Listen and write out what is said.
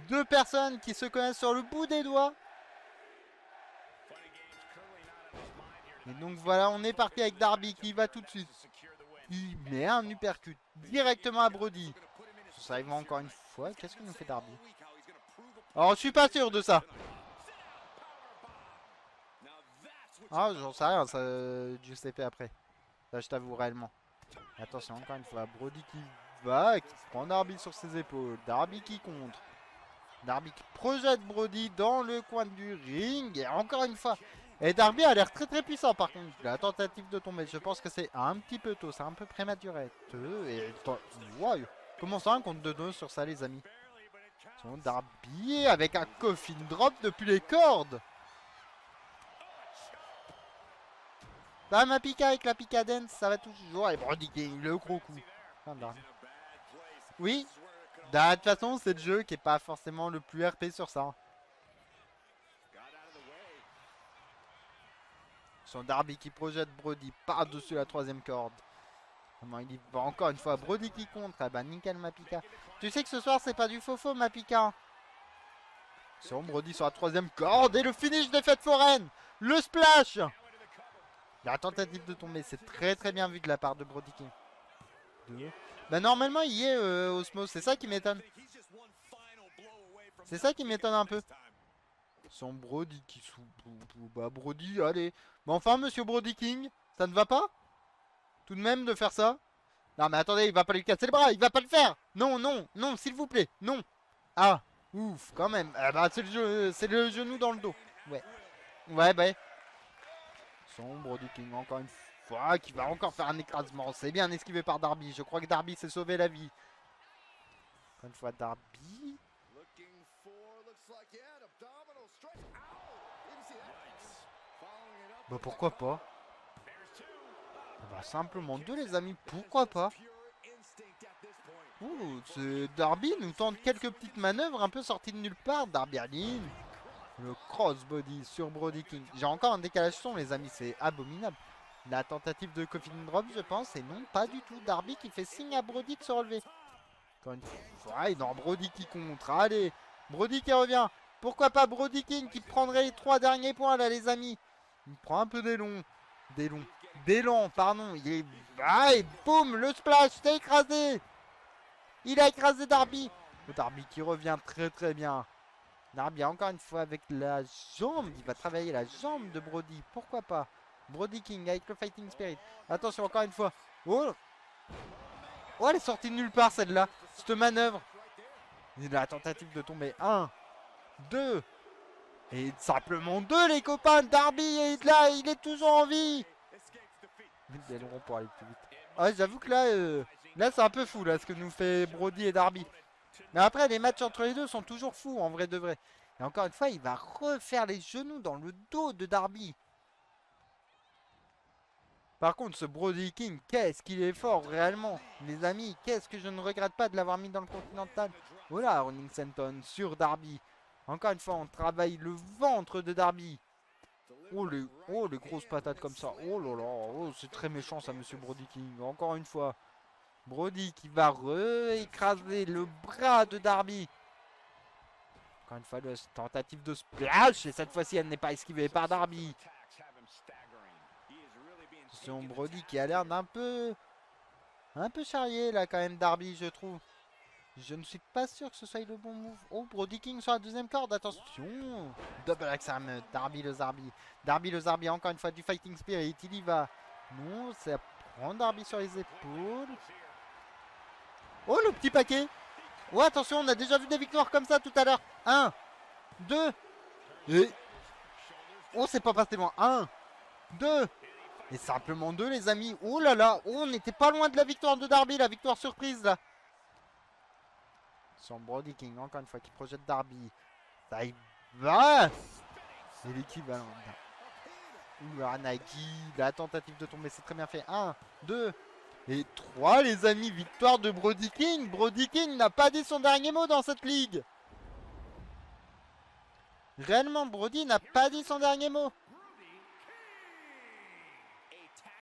Deux personnes qui se connaissent sur le bout des doigts. Et donc voilà, on est parti avec Darby qui va tout de suite. Il met un uppercut directement à Brody. Ça arrive encore une fois. Qu'est-ce que nous fait Darby? Alors je suis pas sûr de ça. Ah j'en sais rien, ça juste fait après. Ça je t'avoue réellement. Attention encore une fois, Brody qui va, qui prend Darby sur ses épaules. Darby qui contre. Darby qui projette Brody dans le coin du ring. Et encore une fois. Et Darby a l'air très puissant par contre. La tentative de tomber, je pense que c'est un petit peu tôt. C'est un peu prématuré. Et wow. Comment ça un contre 2-2 sur ça les amis? Darby avec un coffin drop depuis les cordes. Bah ma pica avec la pica dance, ça va toujours. Et Brody King, le gros coup. Oui. De toute façon, c'est le jeu qui est pas forcément le plus RP sur ça. Son Darby qui projette Brody par-dessus la troisième corde. Il y va encore une fois. Brody qui contre. Ah bah nickel ma pica. Tu sais que ce soir c'est pas du faux ma pica. Son Brody sur la troisième corde. Et le finish des fêtes foraines. Le splash. La tentative de tomber, c'est très bien vu de la part de Brody King. Bah normalement il y est Osmos, c'est ça qui m'étonne. C'est ça qui m'étonne un peu. Son Brody qui sous... Bah Brody, allez. Mais enfin monsieur Brody King, ça ne va pas? Tout de même de faire ça? Non mais attendez, il va pas lui casser le bras, il va pas le faire. Non, s'il vous plaît, non. Ah, ouf, quand même. Ah bah c'est le genou dans le dos. Ouais, bah. Son Brody King, encore une fois, qui va encore faire un écrasement. C'est bien esquivé par Darby. Je crois que Darby s'est sauvé la vie. Encore une fois, Darby. Bah pourquoi pas? Bah simplement deux les amis, pourquoi pas? Ouh, Darby nous tente quelques petites manœuvres un peu sorties de nulle part. Darby Allin. Le crossbody sur Brody King. J'ai encore un décalage son les amis, c'est abominable. La tentative de coffin drop je pense. Et non pas du tout. Darby qui fait signe à Brody de se relever. Encore une fois. Et non, Brody qui contre. Allez. Brody qui revient. Pourquoi pas Brody King qui prendrait les 3 derniers points là les amis. Il prend un peu d'élan, pardon. Il est... Ah, et boum, le splash, c'est écrasé. Il a écrasé Darby. Le Darby qui revient très bien. Darby encore une fois avec la jambe. Il va travailler la jambe de Brody. Pourquoi pas? Brody King avec le Fighting Spirit. Attention encore une fois. Oh, elle est sortie de nulle part celle-là. Cette manœuvre. La tentative de tomber. 1, 2. Et simplement 2 les copains. Darby est là. Il est toujours en vie. Ils auront pour aller plus vite. Ah, j'avoue que là c'est un peu fou là ce que nous fait Brody et Darby. Mais après les matchs entre les deux sont toujours fous en vrai de vrai. Et encore une fois il va refaire les genoux dans le dos de Darby. Par contre ce Brody King, qu'est-ce qu'il est fort réellement. Les amis, qu'est-ce que je ne regrette pas de l'avoir mis dans le Continental. Voilà, Running Senton sur Darby. Encore une fois on travaille le ventre de Darby. Oh les grosses patates comme ça. Oh là là, oh, c'est très méchant ça monsieur Brody King. Encore une fois. Brody qui va écraser le bras de Darby. Encore une fois, tentative de splash. Et cette fois-ci, elle n'est pas esquivée par Darby. C'est Brody qui a l'air d'un peu... Un peu charrié là quand même Darby, je trouve. Je ne suis pas sûr que ce soit le bon move. Oh, Brody King sur la deuxième corde. Attention. Double axe arm. Darby le Zarby. Darby le Zarby, encore une fois du Fighting Spirit. Il y va. Non, ça prend Darby sur les épaules. Oh, le petit paquet. Oh, attention, on a déjà vu des victoires comme ça tout à l'heure. 1, 2. Et... Oh, c'est pas passé loin. 1, 2. Et simplement 2, les amis. Oh là là. Oh, on n'était pas loin de la victoire de Darby. La victoire surprise, là. Son Brody King, encore une fois, qui projette Darby. Ça y va. C'est l'équivalent. Nike. La tentative de tomber, c'est très bien fait. 1, 2. Et 3 les amis, victoire de Brody King. Brody King n'a pas dit son dernier mot dans cette ligue. Réellement, Brody n'a pas dit son dernier mot.